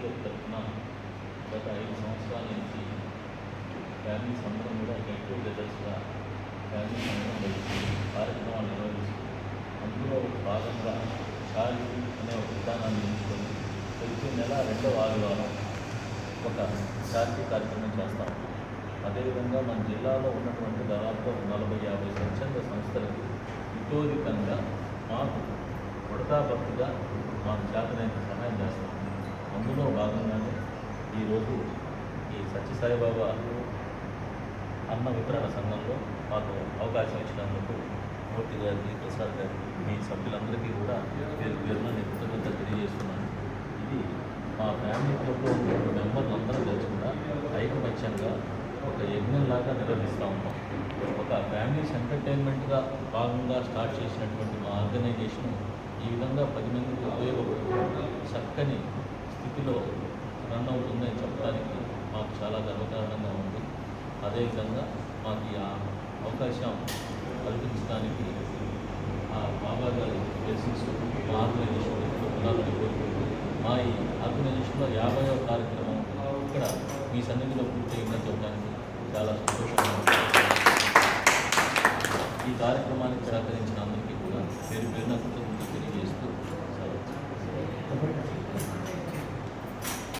Club తరఫున గత 5 సంవత్సరాల నుంచి ఫ్యామిలీస్ అందరం కూడా గెట్ టుగెదర్స్గా ఫ్యామిలీస్ అందరం కలిసి కార్యక్రమాలు నిర్వహిస్తూ అందులో భాగంగా షాలి అనే ఒక విధానాన్ని ఎంచుకొని ప్రతి నెల 2వ ఆదివారం ఒక చారిటీ కార్యక్రమం చేస్తాం. అదేవిధంగా మన జిల్లాలో ఉన్నటువంటి దాదాపు 40-50 స్వచ్ఛంద సంస్థలకు ఇతోధికంగా మాకు ఉడతాభక్తిగా మాకు చేతనైన సహాయం చేస్తాం. అందులో భాగంగానే ఈరోజు ఈ సత్యసాయిబాబా అన్న వితరణ సంఘంలో మాకు అవకాశం ఇచ్చినందుకు మూర్తి గారికి, ప్రసాద్ గారికి, మీ సభ్యులందరికీ కూడా పేరు పేరున నేను కృతజ్ఞతలు తెలియజేస్తున్నాను. ఇది మా ఫ్యామిలీ క్లబ్లో ఉన్న మెంబర్లు అందరూ కలిసి కూడా ఐకమత్యంగా ఒక యజ్ఞంలాగా నిర్వహిస్తూ ఉంటాం. ఒక ఫ్యామిలీస్ ఎంటర్టైన్మెంట్గా భాగంగా స్టార్ట్ చేసినటువంటి మా ఆర్గనైజేషన్ ఈ విధంగా 10 మందికి ఉపయోగపడుతూ చక్కని స్థితిలో రన్ అవుతుందని చెప్పడానికి మాకు చాలా గర్వకారణంగా ఉంది. అదేవిధంగా మాకు ఈ అవకాశం కల్పించడానికి ఆ బాబా గారి బ్లెస్సింగ్స్ మా ఆర్గనైజేషన్ ఉండాలని కోరుకుంటూ మా ఈ ఆర్గనైజేషన్లో 50వ కార్యక్రమం ఇక్కడ మీ సన్నిధిలో పూర్తయిందని చెప్పడానికి చాలా సంతోషంగా ఉంది. ఈ కార్యక్రమానికి సహకరించిన అందరికీ కూడా పేరు పేరున